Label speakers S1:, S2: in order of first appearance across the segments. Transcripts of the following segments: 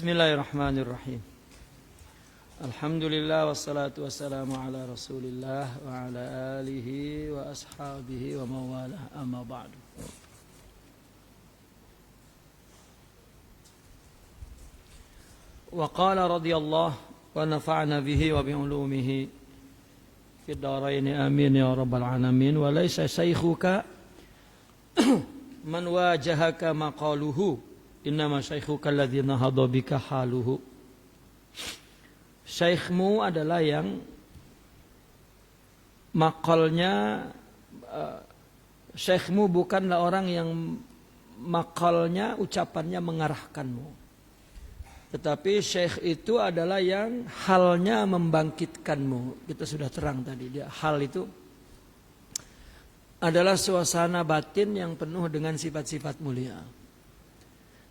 S1: Bismillahirrahmanirrahim. Alhamdulillah wassalatu wassalamu ala Rasulillah wa ala alihi wa ashabihi wa mawalah, amma ba'du. Wa qala radhiyallahu wa nafa'na bihi wa bi ulumihi fid dharain amin ya rabbal alamin. Wa laysa shaykhuka man wajahaka maqaluhu, innama syaikhuka alladzi nahadha bika haluhu. Syekhmu adalah yang makalnya, syekhmu bukanlah orang yang makalnya, ucapannya mengarahkanmu, tetapi syekh itu adalah yang halnya membangkitkanmu. Kita sudah terang tadi, dia hal itu adalah suasana batin yang penuh dengan sifat-sifat mulia.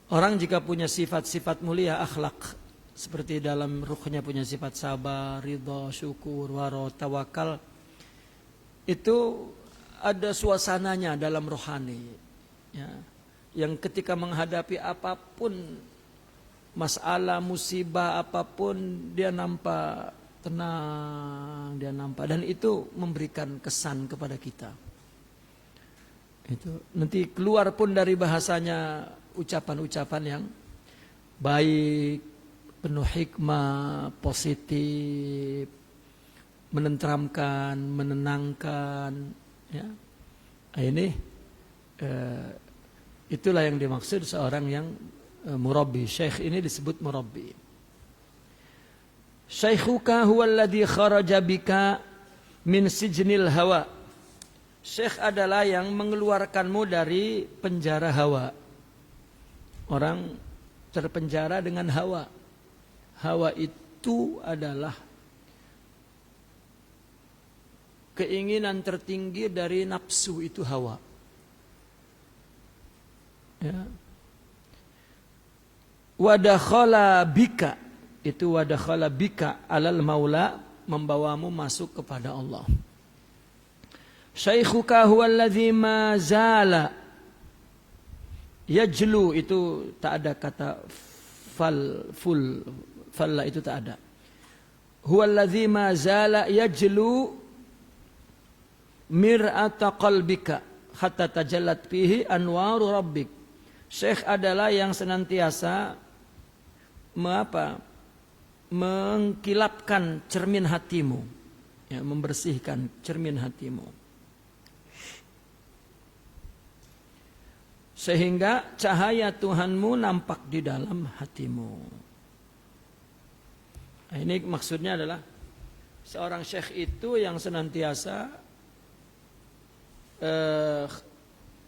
S1: Orang jika punya sifat-sifat mulia, akhlak, seperti dalam ruhnya punya sifat sabar, ridha, syukur, waro, tawakal, itu ada suasananya dalam rohani, ya, yang ketika menghadapi apapun masalah, musibah apapun, dia nampak tenang, dia nampak, dan itu memberikan kesan kepada kita. Itu nanti keluar pun dari bahasanya ucapan-ucapan yang baik, penuh hikmah, positif, menenteramkan, menenangkan, ya. Ini itulah yang dimaksud seorang yang murabbi. Syekh ini disebut murabbi. Syaikhuka huwallazi kharaja bika min sijnil hawa. Syekh adalah yang mengeluarkanmu dari penjara hawa. Orang terpenjara dengan hawa. Hawa itu adalah keinginan tertinggi dari nafsu, itu hawa. Ya. Wadakhala bika, itu wadakhala bika alal maula, membawamu masuk kepada Allah. Syaikhuka huwallazi ma zala yajlu, itu tak ada kata falla itu tak ada. Huwallazi ma zala yajlu mir'ata qalbika hatta tajallat fihi anwaru rabbik. Syekh adalah yang senantiasa mengkilapkan cermin hatimu, ya, membersihkan cermin hatimu, sehingga cahaya Tuhanmu nampak di dalam hatimu. Nah, ini maksudnya adalah seorang syekh itu yang senantiasa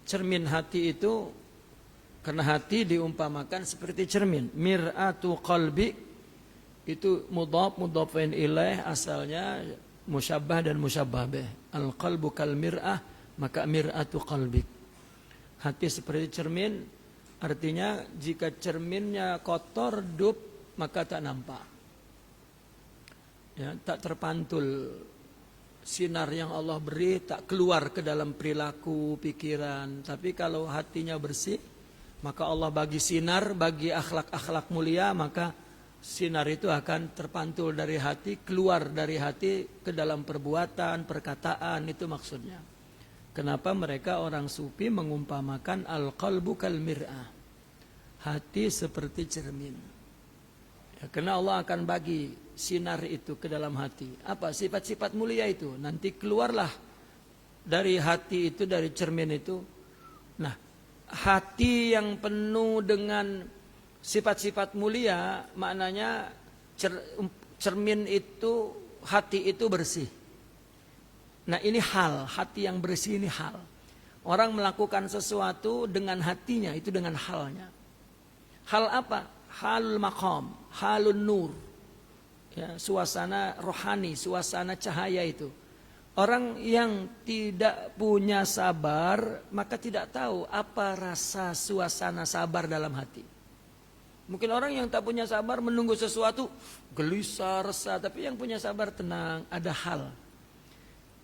S1: cermin hati itu, karena hati diumpamakan seperti cermin. Mir'atu qalbi itu mudhaf ilaih, asalnya musyabbah dan musyabbah bih. Al qalbu kal mir'ah, maka mir'atu qalbi. Hati seperti cermin, artinya jika cerminnya kotor, redup, maka tak nampak. Ya, tak terpantul sinar yang Allah beri, tak keluar ke dalam perilaku, pikiran. Tapi kalau hatinya bersih, maka Allah bagi sinar, bagi akhlak-akhlak mulia, maka sinar itu akan terpantul dari hati, keluar dari hati ke dalam perbuatan, perkataan. Itu maksudnya. Kenapa mereka orang sufi mengumpamakan al-qalbu kal mir'ah, hati seperti cermin. Ya, karena Allah akan bagi sinar itu ke dalam hati. Apa sifat-sifat mulia itu? Nanti keluarlah dari hati itu, dari cermin itu. Nah, hati yang penuh dengan sifat-sifat mulia, maknanya cermin itu, hati itu bersih. Nah, ini hal, hati yang bersih ini hal. Orang melakukan sesuatu dengan hatinya, itu dengan halnya. Hal apa? Halul maqam, halun nur. Ya, suasana rohani, suasana cahaya itu. Orang yang tidak punya sabar, maka tidak tahu apa rasa suasana sabar dalam hati. Mungkin orang yang tak punya sabar menunggu sesuatu, gelisah, resah. Tapi yang punya sabar tenang, ada hal.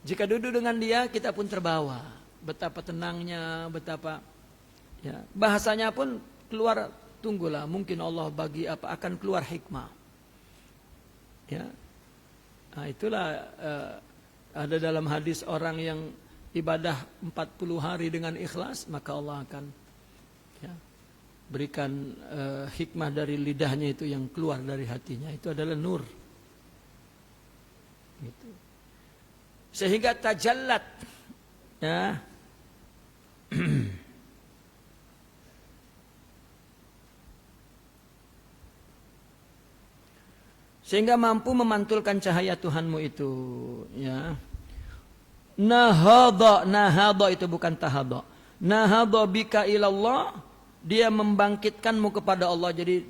S1: Jika duduk dengan dia, kita pun terbawa. Betapa tenangnya, betapa, ya, bahasanya pun keluar tunggulah, mungkin Allah bagi apa akan keluar hikmah. Ya. Nah, itulah ada dalam hadis orang yang ibadah 40 hari dengan ikhlas, maka Allah akan ya, berikan hikmah dari lidahnya itu yang keluar dari hatinya. Itu adalah nur. Gitu. Sehingga tajallat ya. Sehingga mampu memantulkan cahaya Tuhanmu itu ya. Nahadha itu bukan tahadha. Nahadha bika ilallah, dia membangkitkanmu kepada Allah. Jadi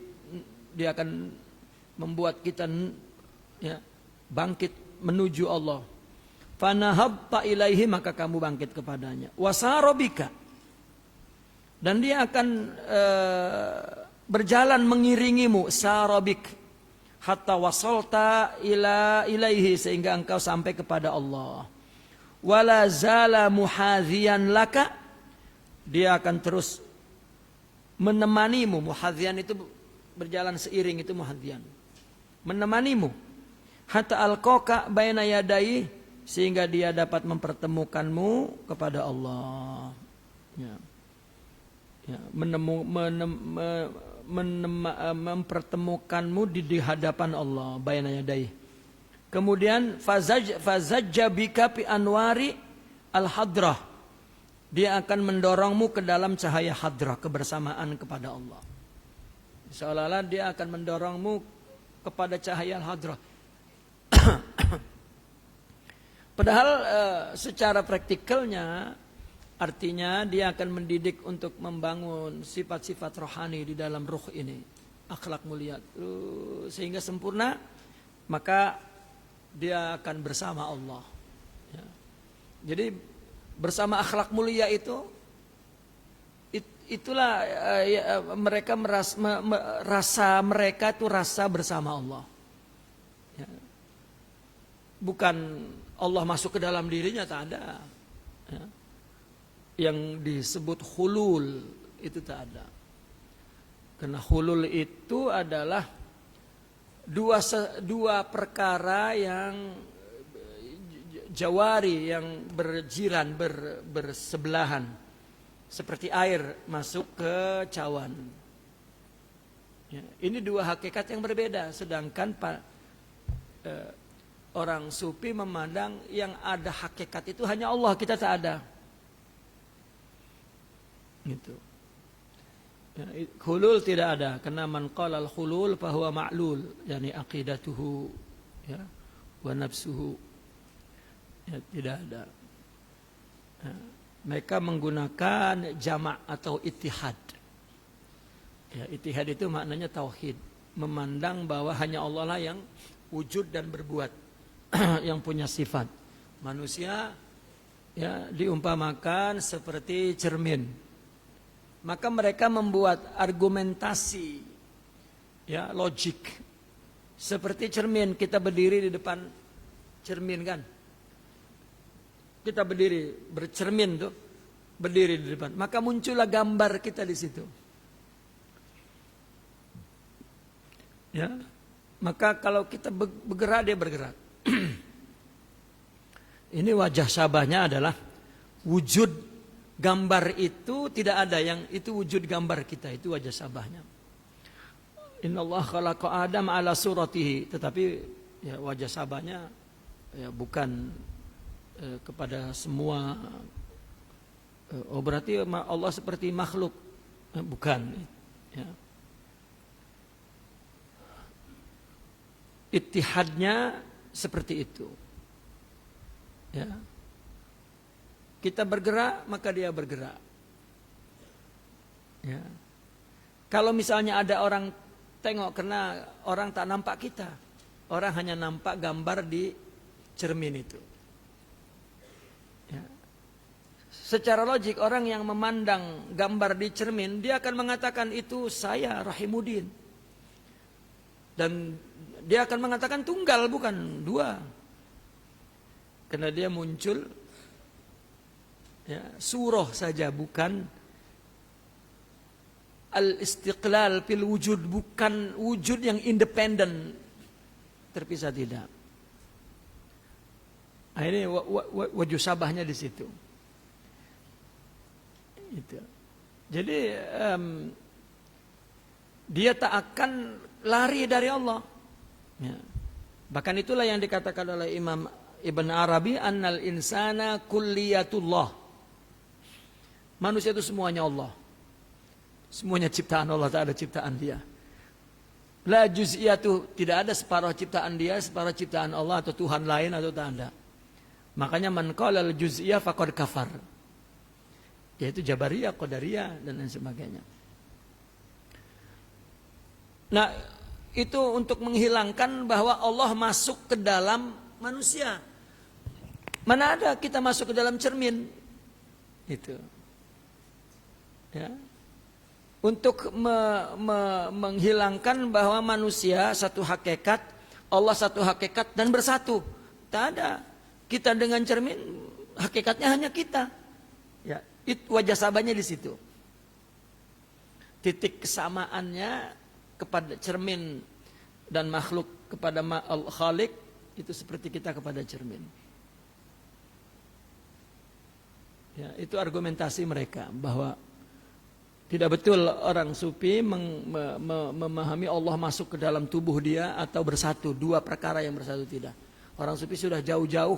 S1: dia akan membuat kita ya, bangkit menuju Allah. Fanahabta ilaihi, maka kamu bangkit kepadanya. Wasarobika, dan dia akan berjalan mengiringimu. Sarobik, hatta wasolta ilaihi, sehingga engkau sampai kepada Allah. Wala zala muhadhiyan laka, dia akan terus menemanimu. Muhadhiyan itu berjalan seiring, itu muhadhiyan, menemanimu. Hatta alqaka baina yadai, sehingga dia dapat mempertemukanmu kepada Allah. Ya. Ya, mempertemukanmu di hadapan Allah, baina yadai. Kemudian fazajja bika fi anwari al-hadrah, dia akan mendorongmu ke dalam cahaya hadrah, kebersamaan kepada Allah. Seolah-olah dia akan mendorongmu kepada cahaya al-hadrah. Padahal secara praktikalnya artinya dia akan mendidik untuk membangun sifat-sifat rohani di dalam ruh ini, akhlak mulia, sehingga sempurna, maka dia akan bersama Allah. Ya. Jadi bersama akhlak mulia itulah mereka rasa mereka itu rasa bersama Allah. Ya. Bukan Allah masuk ke dalam dirinya, tak ada. Ya. Yang disebut hulul itu tak ada. Karena hulul itu adalah dua perkara yang jawari, yang berjiran, bersebelahan, seperti air masuk ke cawan. Ya, ini dua hakikat yang berbeda. Sedangkan orang sufi memandang yang ada hakikat itu hanya Allah, kita tak ada. Gitu. Ya, hulul tidak ada, karena man qala al-hulul fahuwa ma'lul, yani aqidatuhu ya wa nafsuhu. Ya, tidak ada. Ya, mereka menggunakan jamak atau ittihad. Ya, ittihad itu maknanya tauhid, memandang bahwa hanya Allah lah yang wujud dan berbuat, yang punya sifat. Manusia ya diumpamakan seperti cermin. Maka mereka membuat argumentasi ya, logik seperti cermin. Kita berdiri di depan cermin kan, kita berdiri bercermin tuh, berdiri di depan, maka muncullah gambar kita di situ ya. Maka kalau kita bergerak, dia bergerak. Ini wajah syabahnya adalah wujud. Gambar itu tidak ada, yang itu wujud gambar kita, itu wajah sabahnya. Innallaha khalaqa Adam ala suratihi, tetapi ya, wajah sabahnya ya, bukan kepada semua. Berarti Allah seperti makhluk, bukan. Ya. Ittihadnya seperti itu. Ya. Kita bergerak, maka dia bergerak. Ya. Kalau misalnya ada orang tengok, karena orang tak nampak kita, orang hanya nampak gambar di cermin itu. Ya. Secara logik, orang yang memandang gambar di cermin, dia akan mengatakan itu saya Rahimuddin, dan dia akan mengatakan tunggal, bukan dua, karena dia muncul ya, surah saja, bukan al-istiqlal fil wujud, bukan wujud yang independen, terpisah, tidak. Nah, ini wajah sabahnya di situ. Itu. Jadi dia tak akan lari dari Allah. Ya. Bahkan itulah yang dikatakan oleh Imam Ibn Arabi, annal insana kulliyatullah. Manusia itu semuanya Allah. Semuanya ciptaan Allah, tak ada ciptaan dia. La juz'iyatu, tidak ada separuh ciptaan dia, separuh ciptaan Allah atau Tuhan lain, atau tak ada. Makanya man qala al juz'iyah faqad kafar. Yaitu Jabariyah, Qadariyah dan lain sebagainya. Nah, itu untuk menghilangkan bahwa Allah masuk ke dalam manusia. Mana ada kita masuk ke dalam cermin? Itu. Ya. Untuk menghilangkan bahwa manusia satu hakikat, Allah satu hakikat dan bersatu. Tak ada. Kita dengan cermin, hakikatnya hanya kita. Ya, itu wajah sabahnya di situ. Titik kesamaannya kepada cermin dan makhluk kepada Al-Khaliq itu seperti kita kepada cermin. Ya, itu argumentasi mereka bahwa tidak betul orang sufi memahami Allah masuk ke dalam tubuh dia atau bersatu, dua perkara yang bersatu, tidak. Orang sufi sudah jauh-jauh,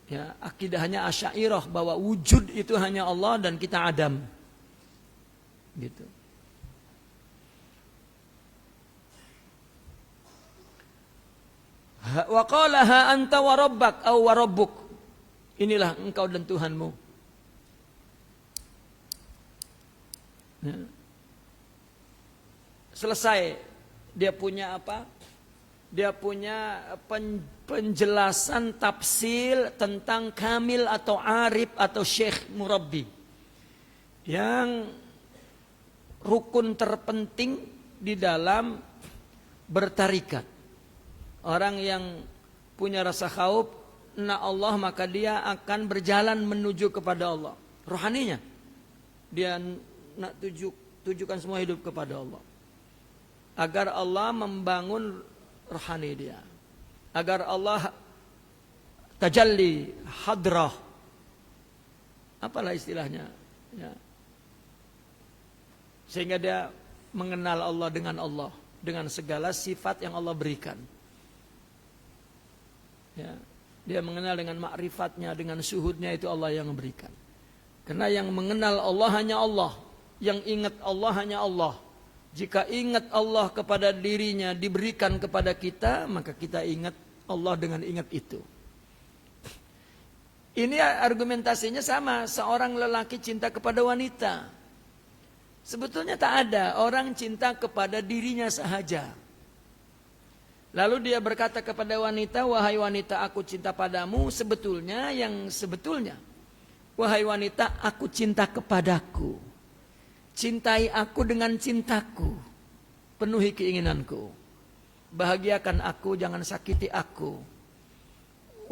S1: ya, akidahnya Asy'ariyah bahwa wujud itu hanya Allah dan kita Adam. Gitu. Wa qala ha anta wa rabbak aw wa rabbuk. Inilah engkau dan Tuhanmu. Ya. Selesai. Dia punya apa? Dia punya penjelasan tafsir tentang kamil atau arif atau syekh murabbi. Yang rukun terpenting di dalam bertarikat. Orang yang punya rasa khauf na Allah, maka dia akan berjalan menuju kepada Allah. Rohaninya dia nak tujukan semua hidup kepada Allah, agar Allah membangun rohani dia, agar Allah tajalli hadrah, apalah istilahnya, ya. Sehingga dia mengenal Allah dengan segala sifat yang Allah berikan. Ya, dia mengenal dengan makrifatnya, dengan syuhudnya, itu Allah yang memberikan. Karena yang mengenal Allah hanya Allah, yang ingat Allah hanya Allah. Jika ingat Allah kepada dirinya diberikan kepada kita, maka kita ingat Allah dengan ingat itu. Ini argumentasinya sama, seorang lelaki cinta kepada wanita. Sebetulnya tak ada orang cinta kepada dirinya sahaja. Lalu dia berkata kepada wanita, wahai wanita, aku cinta padamu. Sebetulnya, wahai wanita, aku cinta kepadaku. Cintai aku dengan cintaku. Penuhi keinginanku. Bahagiakan aku, jangan sakiti aku.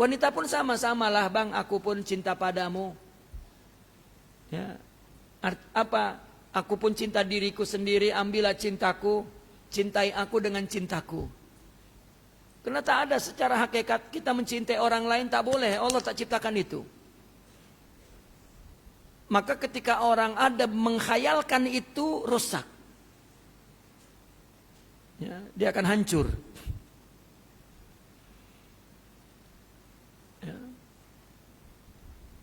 S1: Wanita pun sama-samalah, bang, aku pun cinta padamu. Ya. Apa? Aku pun cinta diriku sendiri, ambillah cintaku. Cintai aku dengan cintaku. Karena tak ada secara hakikat kita mencintai orang lain, tak boleh. Allah tak ciptakan itu. Maka ketika orang ada menghayalkan itu, rusak. Ya, dia akan hancur. Ya.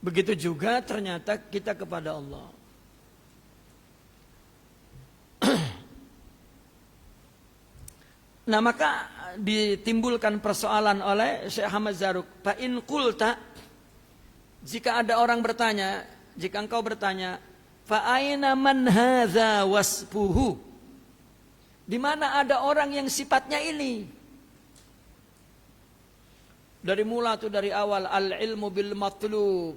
S1: Begitu juga ternyata kita kepada Allah. Nah, maka ditimbulkan persoalan oleh Syekh Ahmad Zarruq. Fa in qulta, jika ada orang bertanya, jika engkau bertanya, fa aina man hadza wasfuhu? Di mana ada orang yang sifatnya ini? Dari mula tuh, dari awal, al ilmu bil matlub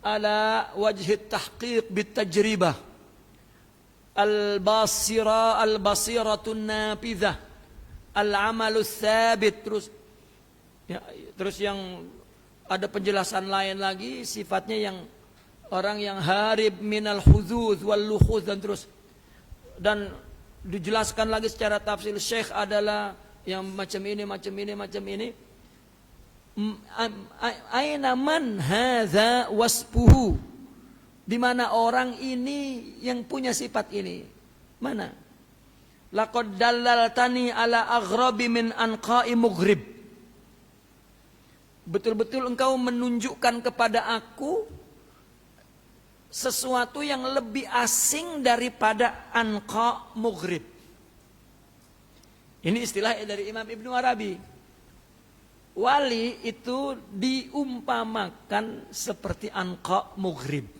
S1: ala wajhi tahqiq bit tajribah. Al-basiratun nafidhah, al-amalus thabit, terus yang ada penjelasan lain lagi, sifatnya yang orang yang harib minal huzuz wal lukhuz, dan terus Dan dijelaskan lagi secara tafsir Syekh adalah yang macam ini. Aina man hadza waspuhu, di mana orang ini yang punya sifat ini? Mana? Laqad dallaltani ala aghrabi min anqa'i mughrib. Betul-betul engkau menunjukkan kepada aku sesuatu yang lebih asing daripada anqa mughrib. Ini istilah dari Imam Ibnu Arabi. Wali itu diumpamakan seperti anqa mughrib.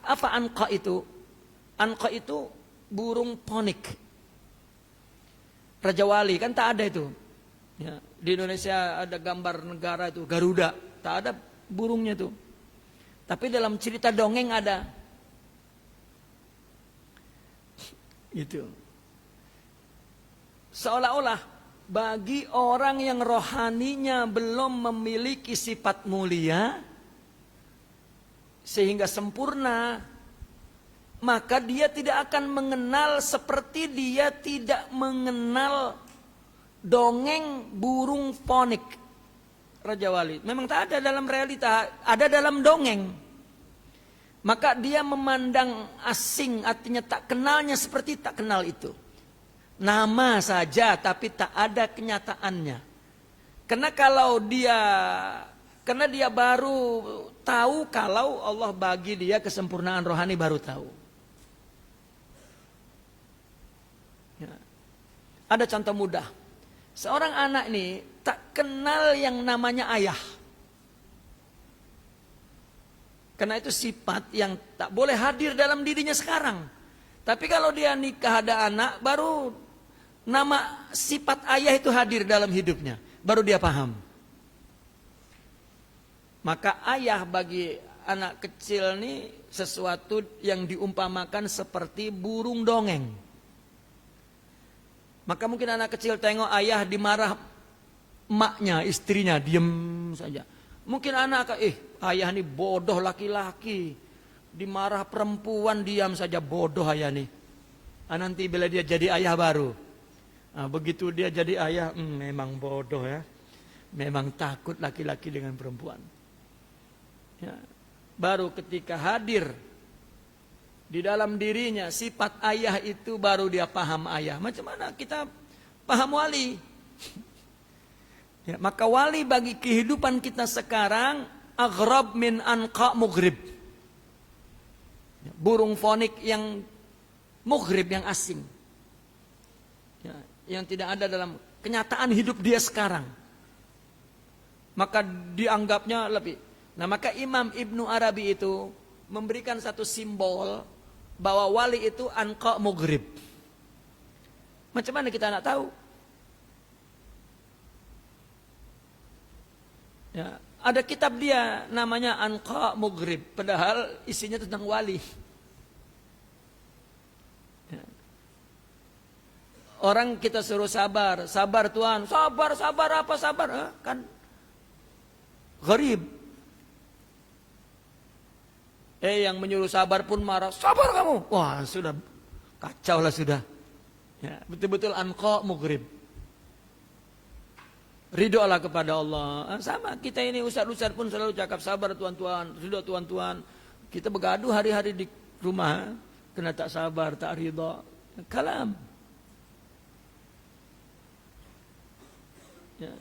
S1: Apa anqa itu? Anqa itu burung ponik. Raja Wali kan tak ada itu. Ya, di Indonesia ada gambar negara itu Garuda, tak ada burungnya itu. Tapi dalam cerita dongeng ada. Gitu. Seolah-olah bagi orang yang rohaninya belum memiliki sifat mulia sehingga sempurna, maka dia tidak akan mengenal seperti dia tidak mengenal dongeng burung ponik Raja Wali. Memang tak ada dalam realita, ada dalam dongeng. Maka dia memandang asing, artinya tak kenalnya seperti tak kenal itu. Nama saja tapi tak ada kenyataannya. Karena dia baru tahu kalau Allah bagi dia kesempurnaan rohani, baru tahu. Ya. Ada contoh mudah. Seorang anak ini tak kenal yang namanya ayah. Karena itu sifat yang tak boleh hadir dalam dirinya sekarang. Tapi kalau dia nikah ada anak, baru nama sifat ayah itu hadir dalam hidupnya. Baru dia paham. Maka ayah bagi anak kecil ini sesuatu yang diumpamakan seperti burung dongeng. Maka mungkin anak kecil tengok ayah dimarah emaknya, istrinya, diam saja. Mungkin anak, ayah ini bodoh laki-laki. Dimarah perempuan, diam saja, bodoh ayah ini. Nanti bila dia jadi ayah baru. Begitu dia jadi ayah, memang bodoh ya. Memang takut laki-laki dengan perempuan. Ya. Baru ketika hadir di dalam dirinya sifat ayah itu, baru dia paham ayah. Macam mana kita paham wali? Ya, maka wali bagi kehidupan kita sekarang aghrab min anqa mughrib. Ya, burung fonik yang mughrib, yang asing. Ya, yang tidak ada dalam kenyataan hidup dia sekarang. Maka dianggapnya lebih. Nah, maka Imam Ibnu Arabi itu memberikan satu simbol bahwa wali itu anqa mughrib. Macam mana kita nak tahu? Ya, ada kitab dia namanya Anqa Mughrib, padahal isinya tentang wali. Ya. Orang kita suruh sabar, sabar Tuhan, sabar apa sabar? Kan gharib. Yang menyuruh sabar pun marah, sabar kamu. Wah, sudah kacau lah sudah. Ya, betul-betul Anqa Mughrib. Ridholah kepada Allah. Sama kita ini ustaz-ustaz pun selalu cakap sabar tuan-tuan, ridho tuan-tuan. Kita bergaduh hari-hari di rumah, kena tak sabar, tak ridho. Kalam. Ya.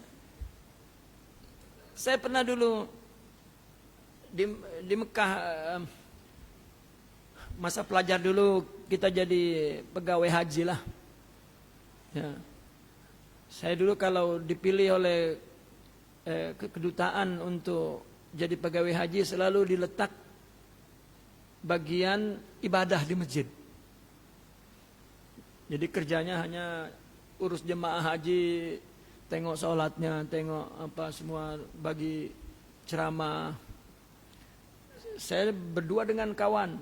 S1: Saya pernah dulu di Mekah, masa pelajar dulu kita jadi pegawai haji lah. Ya. Saya dulu kalau dipilih oleh kedutaan untuk jadi pegawai haji, selalu diletak bagian ibadah di masjid. Jadi kerjanya hanya urus jemaah haji, tengok sholatnya, tengok apa semua, bagi ceramah. Saya berdua dengan kawan.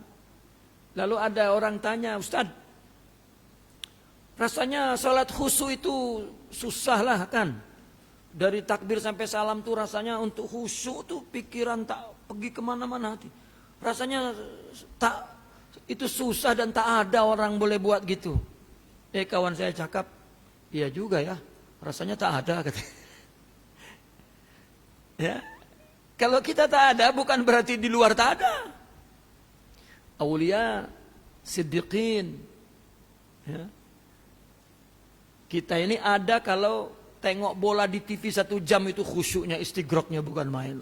S1: Lalu ada orang tanya, Ustaz, rasanya sholat khusyuk itu susah lah kan. Dari takbir sampai salam tuh rasanya untuk khusyuk tuh pikiran tak pergi kemana-mana hati. Rasanya tak Itu susah dan tak ada orang boleh buat gitu. Kawan saya cakap, iya juga ya, rasanya tak ada katanya. Ya, kalau kita tak ada bukan berarti di luar tak ada. Aulia, siddiqin. Ya. Kita ini ada kalau tengok bola di TV 1 jam itu khusyuknya, istighraqnya bukan main.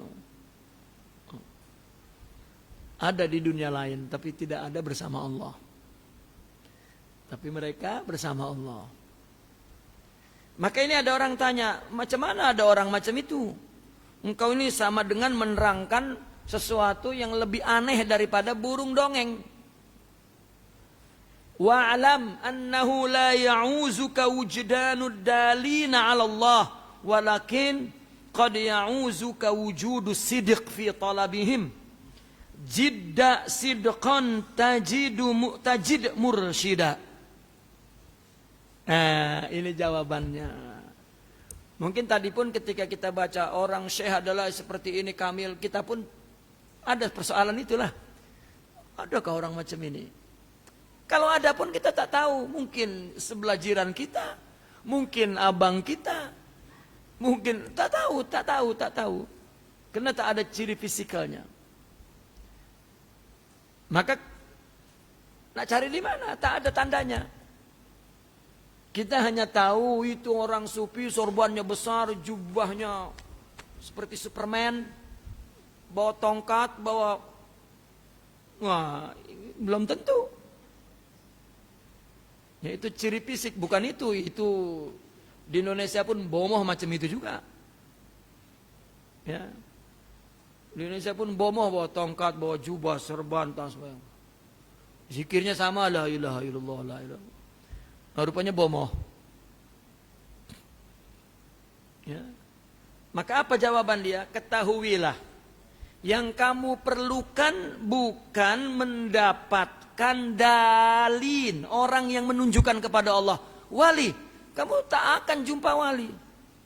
S1: Ada di dunia lain, tapi tidak ada bersama Allah. Tapi mereka bersama Allah. Maka ini ada orang tanya, macam mana ada orang macam itu? Engkau ini sama dengan menerangkan sesuatu yang lebih aneh daripada burung dongeng. Wa'alam annahu la ya'uzuka wujdanud dalina 'ala Allah, walakin qad ya'uzuka wujudus sidq fi talabihim. Jidda sidqan tajid mursyida. Nah, ini jawabannya. Mungkin tadi pun ketika kita baca orang syekh adalah seperti ini kamil, kita pun ada persoalan itulah. Adakah orang macam ini? Kalau ada pun kita tak tahu. Mungkin sebelah jiran kita, mungkin abang kita, mungkin tak tahu. Karena tak ada ciri fisikalnya. Maka nak cari di mana? Tak ada tandanya. Kita hanya tahu itu orang sufi, sorbannya besar, jubahnya seperti Superman, bawa tongkat, wah, belum tentu. Ya, itu ciri fisik, bukan itu di Indonesia pun bomoh macam itu juga. Ya. Di Indonesia pun bomoh bawa tongkat, bawa jubah, serban, tas. Zikirnya sama, la ilaha illallah, la ilaha. Nah, rupanya bomoh. Ya. Maka apa jawaban dia? Ketahuilah, yang kamu perlukan bukan mendapatkan dalin, orang yang menunjukkan kepada Allah. Wali, kamu tak akan jumpa wali.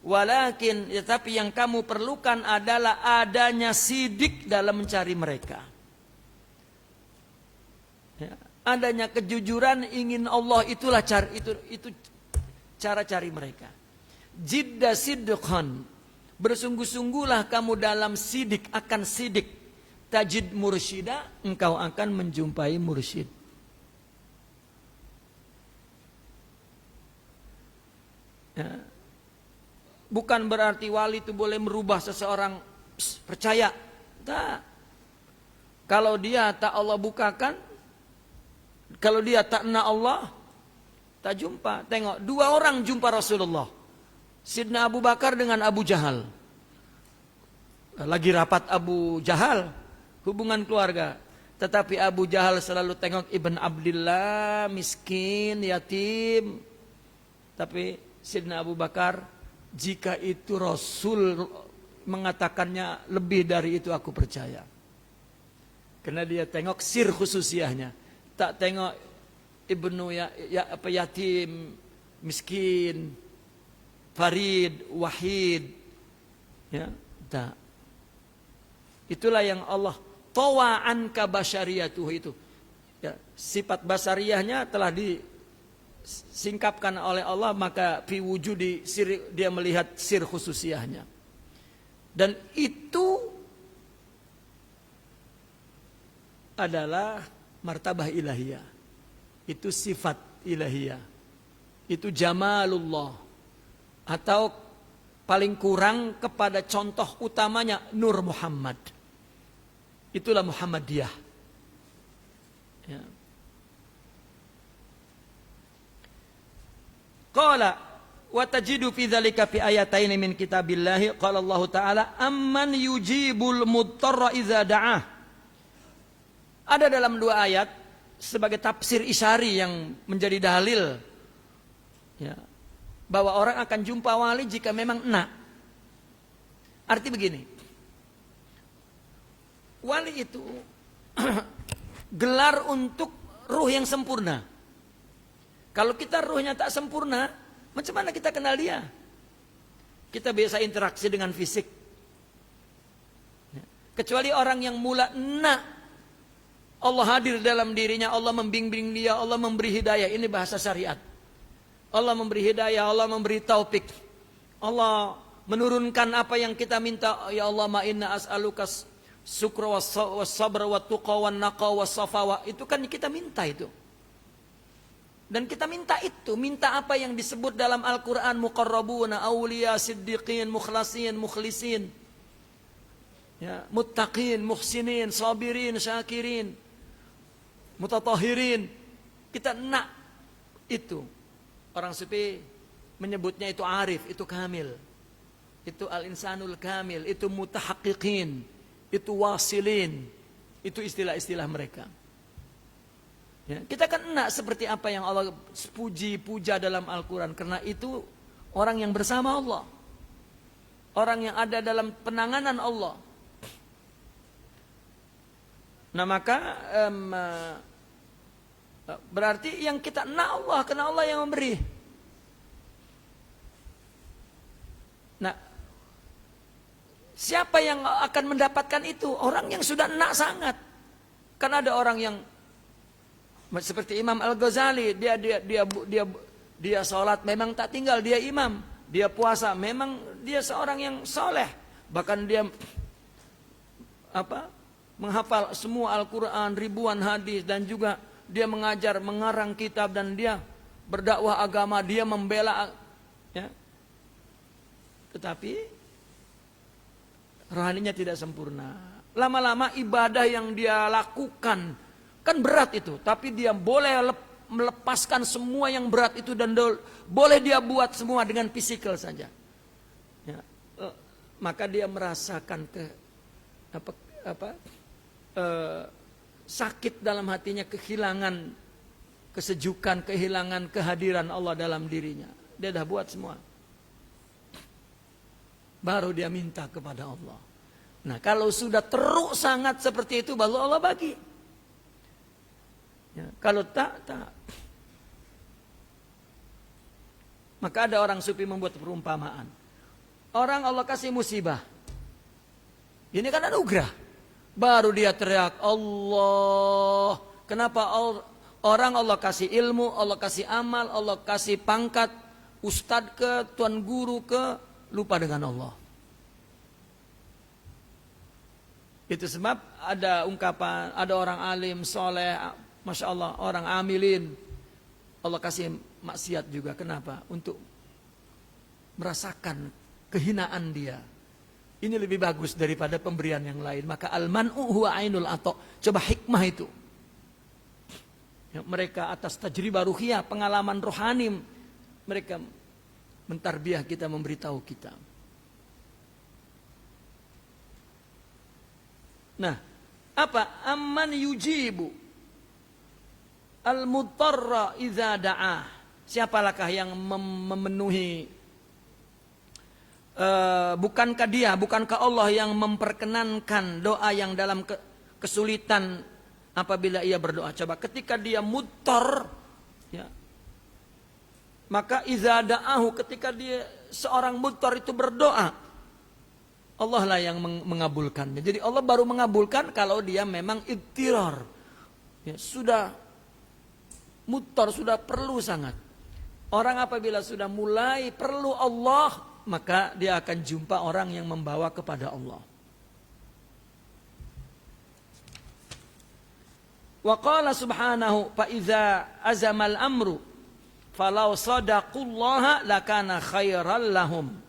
S1: Walakin, tetapi yang kamu perlukan adalah adanya sidik dalam mencari mereka. Ya. Adanya kejujuran ingin Allah, itulah itu cara cari mereka. Jidda sidqan, bersungguh-sungguhlah kamu dalam sidik, akan sidik. Tajid mursyida, engkau akan menjumpai mursyid. Ya. Bukan berarti wali itu boleh merubah seseorang percaya. Tak. Kalau dia tak Allah bukakan, kalau dia tak kenal Allah, tak jumpa. Tengok, 2 orang jumpa Rasulullah. Sidna Abu Bakar dengan Abu Jahal. Lagi rapat Abu Jahal, hubungan keluarga. Tetapi Abu Jahal selalu tengok Ibn Abdillah, miskin, yatim. Tapi Sidna Abu Bakar, jika itu Rasul mengatakannya, lebih dari itu aku percaya. Karena dia tengok sir khususiahnya. Tak tengok ibnu yatim, miskin, farid, wahid. Ya, tak. Itulah yang Allah tawa'an ka basyariyatuh itu. Ya, sifat basariyahnya telah disingkapkan oleh Allah, maka fi wujudi sir, dia melihat sir khususiahnya. Dan itu adalah martabah ilahiyah. Itu sifat ilahiyah. Itu jamalullah. Atau paling kurang kepada contoh utamanya Nur Muhammad. Itulah Muhammadiyah. Ya. Qala wa tajidu fi dzalika fi ayatayn min kitabillahi, qala Allah Ta'ala amman yujibul mudtarra idza da'ah. Ada dalam 2 ayat sebagai tafsir isyari yang menjadi dalil, ya, bahwa orang akan jumpa wali jika memang enak. Arti begini, wali itu gelar untuk ruh yang sempurna. Kalau kita ruhnya tak sempurna, macam mana kita kenal dia? Kita biasa interaksi dengan fisik. Kecuali orang yang mula enak Allah hadir dalam dirinya, Allah membimbing dia, Allah memberi hidayah. Ini bahasa syariat. Allah memberi hidayah, Allah memberi taufik. Allah menurunkan apa yang kita minta. Ya Allah, ma inna as'aluka syukra was sabra wat tuqa wan naqa was safa. Itu kan kita minta itu. Dan kita minta itu, minta apa yang disebut dalam Al-Qur'an, muqarrabuna, auliya, siddiqin, mukhlasin, mukhlisin. Ya, muttaqin, muhsinin, sabirin, syakirin, mutatahirin. Kita nak itu. Orang sufi menyebutnya itu arif, itu kamil. Itu al-insanul kamil, itu mutahaqqiqin, itu wasilin. Itu istilah-istilah mereka. Ya, kita kan enak seperti apa yang Allah puja dalam Al-Quran. Karena itu orang yang bersama Allah. Orang yang ada dalam penanganan Allah. Nah maka berarti yang kita enak Allah. Karena Allah yang memberi. Nah siapa yang akan mendapatkan itu? Orang yang sudah enak sangat. Karena ada orang yang seperti Imam Al-Ghazali, dia sholat memang tak tinggal, dia imam, dia puasa memang dia seorang yang soleh, bahkan dia menghafal semua Al-Quran, ribuan hadis, dan juga dia mengajar, mengarang kitab, dan dia berdakwah agama, dia membela, ya. Tetapi rohaninya tidak sempurna. Lama-lama ibadah yang dia lakukan kan berat itu, tapi dia boleh melepaskan semua yang berat itu dan boleh dia buat semua dengan fisikal saja. Ya, maka dia merasakan sakit dalam hatinya, kehilangan kesejukan, kehilangan kehadiran Allah dalam dirinya. Dia dah buat semua. Baru dia minta kepada Allah. Nah, kalau sudah teruk sangat seperti itu, baru Allah bagi. Ya, kalau tak. Maka ada orang sufi membuat perumpamaan. Orang Allah kasih musibah. Ini kan anugerah. Baru dia teriak, Allah. Kenapa orang Allah kasih ilmu, Allah kasih amal, Allah kasih pangkat, ustadz ke, tuan guru ke, lupa dengan Allah. Itu sebab ada ungkapan, ada orang alim, soleh, Masya Allah, orang amilin, Allah kasih maksiat juga. Kenapa? Untuk merasakan kehinaan dia. Ini lebih bagus daripada pemberian yang lain. Maka al-man'u huwa ainul ato. Coba hikmah itu. Ya, mereka atas tajribah ruhiyah, pengalaman rohani, mereka mentarbiah kita, memberitahu kita. Nah, apa? Amman yujibu al-mutarra idza da'ah. Siapalakah yang memenuhi, bukankah Allah yang memperkenankan doa yang dalam kesulitan apabila ia berdoa? Coba ketika dia muttar, ya, maka idza da'ahu, ketika dia seorang muttar itu berdoa, Allah lah yang mengabulkannya. Jadi Allah baru mengabulkan kalau dia memang idtirar, ya, sudah muttar, sudah perlu sangat. Orang apabila sudah mulai perlu Allah, maka dia akan jumpa orang yang membawa kepada Allah. Wa qala subhanahu fa iza azamal amru falau sadaqullaha lakana khairal lahum.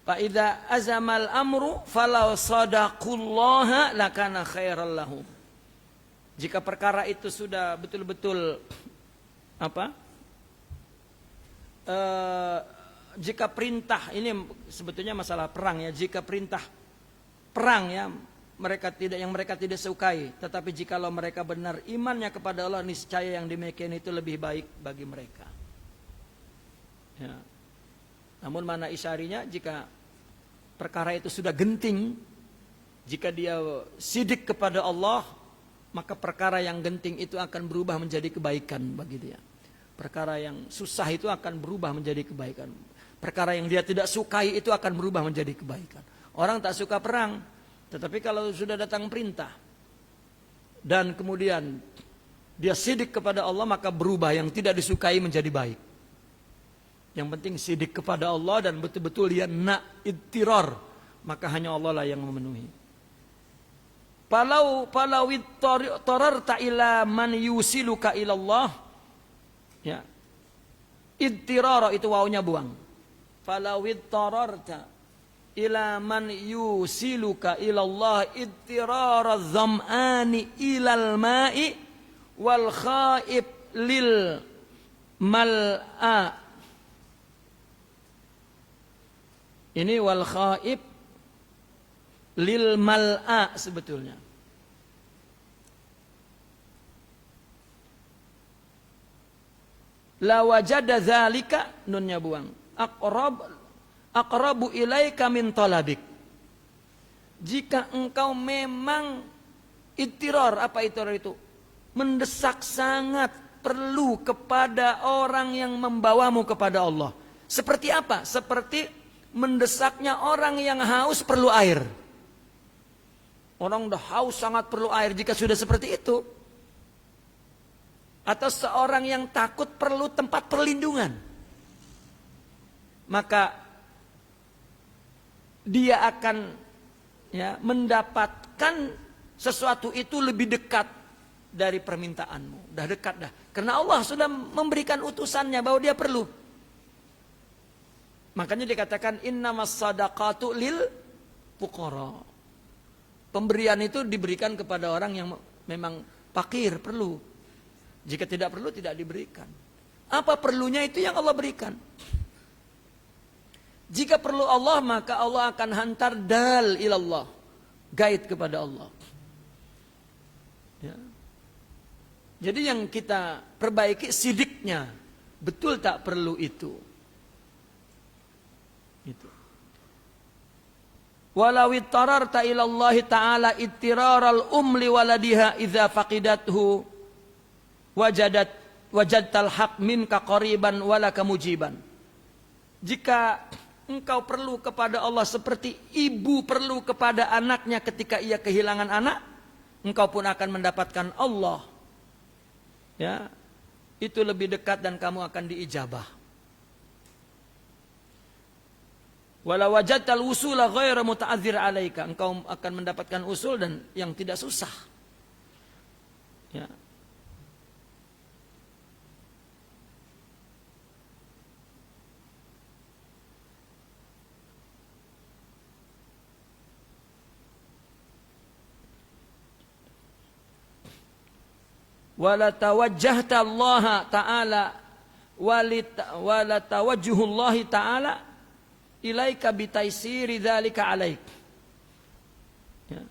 S1: Fa idza azamal amru falau sadaqullaha lakana khairal lahum. Jika perkara itu sudah betul-betul jika perintah, ini sebetulnya masalah perang ya, jika perintah perang ya mereka tidak sukai, tetapi jikalau mereka benar imannya kepada Allah, niscaya yang demikian itu lebih baik bagi mereka. Ya. Namun mana isyarinya, jika perkara itu sudah genting, Jika dia sidik kepada Allah, maka perkara yang genting itu akan berubah menjadi kebaikan bagi dia. Perkara yang susah itu akan berubah menjadi kebaikan. Perkara yang dia tidak sukai itu akan berubah menjadi kebaikan. Orang tak suka perang, tetapi kalau sudah datang perintah dan kemudian dia sidik kepada Allah, maka berubah yang tidak disukai menjadi baik. Yang penting sidik kepada Allah dan betul-betul dia nak ittirar, maka hanya Allah lah yang memenuhi. Palau tararta ila man yusiluka ilallah, ya, ittirara itu wawunya buang. Palau tararta ila man yusiluka ilallah ittirara zam'ani ilal ma'i wal khaib lil mal'a. Ini wal khaib lil mal'a sebetulnya. La wajada dzalika, nunnya buang. Aqrabu ilaika min talabik. Jika engkau memang ittirar, apa ittirar itu? Mendesak, sangat perlu kepada orang yang membawamu kepada Allah. Seperti apa? Seperti mendesaknya orang yang haus perlu air. Orang udah haus sangat perlu air. Jika sudah seperti itu, atau seorang yang takut perlu tempat perlindungan, maka dia akan, ya, mendapatkan sesuatu itu lebih dekat dari permintaanmu. Dah dekat dah. Karena Allah sudah memberikan utusannya bahwa dia perlu. Makanya dikatakan innamas sadaqatu lil fuqara. Pemberian itu diberikan kepada orang yang memang fakir, perlu. Jika tidak perlu, tidak diberikan. Apa perlunya itu yang Allah berikan. Jika perlu Allah, maka Allah akan hantar dal ilallah, guide kepada Allah. Ya. Jadi yang kita perbaiki sidiknya, betul tak perlu itu. Itu. Walau ittararta ilallahi ta'ala ittiraral umli waladiha idza faqidathu wajadtal haq minka qariban walaka mujiban. Jika engkau perlu kepada Allah seperti ibu perlu kepada anaknya ketika ia kehilangan anak, engkau pun akan mendapatkan Allah. Ya, itu lebih dekat dan kamu akan diijabah. Wala wajadtal usula ghaira muta'adzir alaika, engkau akan mendapatkan usul dan yang tidak susah. Ya. Wala tawajjahta Allah ta'ala wala tawajjuhullah ta'ala ilaika bitaisiri dzalika alaik. Ya.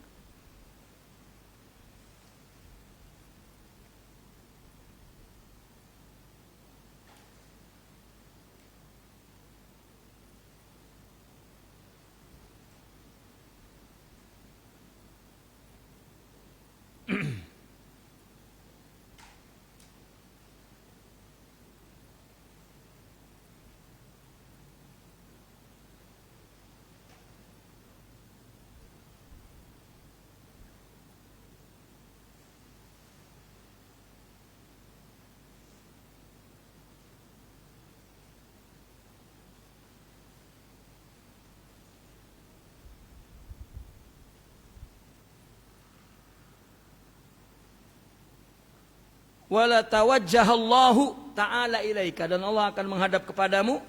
S1: Wala tawajjahallahu ta'ala ilaika, dan Allah akan menghadap kepadamu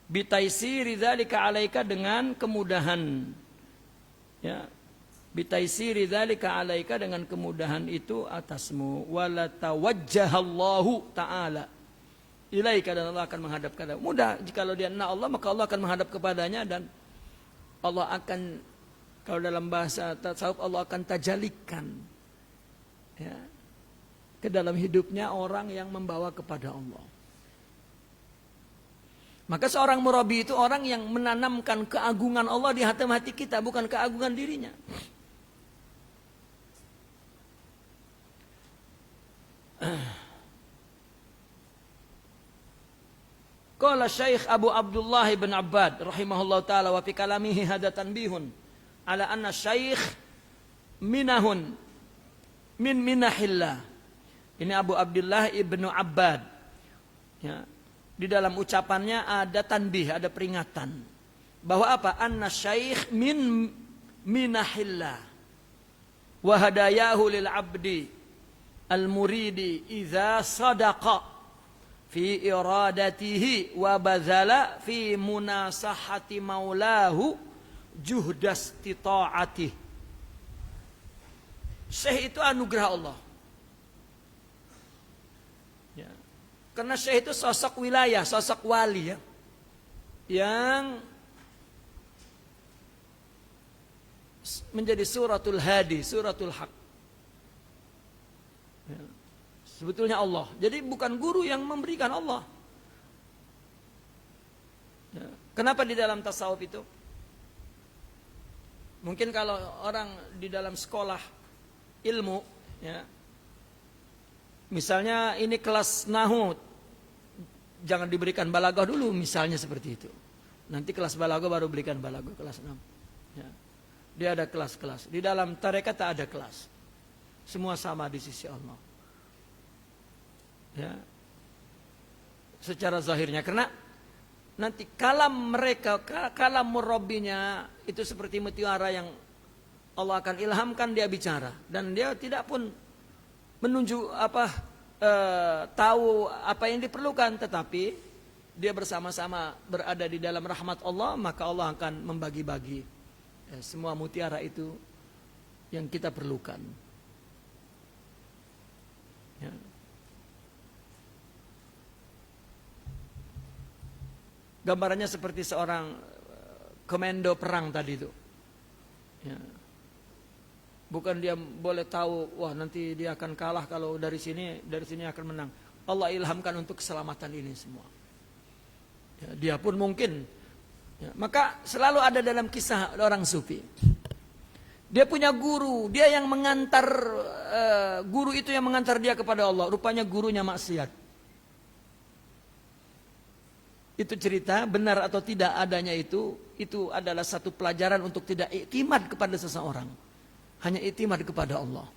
S1: bitaisiri dzalika alaika, dengan kemudahan. Ya, bitaisiri dzalika alaika, dengan kemudahan itu atasmu. Wala tawajjahallahu ta'ala ilaika, dan Allah akan menghadap kepadamu. Mudah, jikalau dia nak Allah, maka Allah akan menghadap kepadanya, dan Allah akan, kalau dalam bahasa tasawuf, Allah akan tajalikan, ya, ke dalam hidupnya orang yang membawa kepada Allah. Maka seorang murabi itu orang yang menanamkan keagungan Allah di hati kita, bukan keagungan dirinya. Qala Syekh Abu Abdullah bin Abbad rahimahullah taala wa fi kalamihi hada tanbihun ala anna syekh minahun min minahillah. Ini Abu Abdullah ibnu Abbad. Ya. Di dalam ucapannya ada tanbih, ada peringatan. Bahwa apa? Anna syekh min minahillah. Wa hadayahu lil abdi al-muridi idza sadaqa fi iradatihi wa bazala fi munasahati maulahu juhdas tita'atih. Syekh itu anugerah Allah. Ya. Karena syekh itu sosok wilayah, sosok wali ya. Yang menjadi suratul hadi, suratul haq. Ya. Sebetulnya Allah. Jadi bukan guru yang memberikan Allah. Ya. Kenapa di dalam tasawuf itu? Mungkin kalau orang di dalam sekolah ilmu, ya, misalnya ini kelas nahu, jangan diberikan balaghah dulu, misalnya seperti itu. Nanti kelas balaghah baru berikan balaghah kelas 6. Ya. Dia ada kelas-kelas. Di dalam tarekat tak ada kelas. Semua sama di sisi Allah. Ya, secara zahirnya, karena nanti kalam mereka, kalam murabbinya itu seperti mutiara yang Allah akan ilhamkan dia bicara, dan dia tidak pun menunjuk tahu apa yang diperlukan, tetapi dia bersama-sama berada di dalam rahmat Allah, maka Allah akan membagi-bagi semua mutiara itu yang kita perlukan. Ya. Gambarannya seperti seorang komando perang tadi itu. Ya. Bukan dia boleh tahu, wah nanti dia akan kalah kalau dari sini akan menang. Allah ilhamkan untuk keselamatan ini semua. Ya, dia pun mungkin. Ya, maka selalu ada dalam kisah orang sufi. Dia punya guru, dia yang mengantar, guru itu yang mengantar dia kepada Allah. Rupanya gurunya maksiat. Itu cerita, benar atau tidak adanya itu adalah satu pelajaran untuk tidak iktimad kepada seseorang. Hanya iktimad kepada Allah.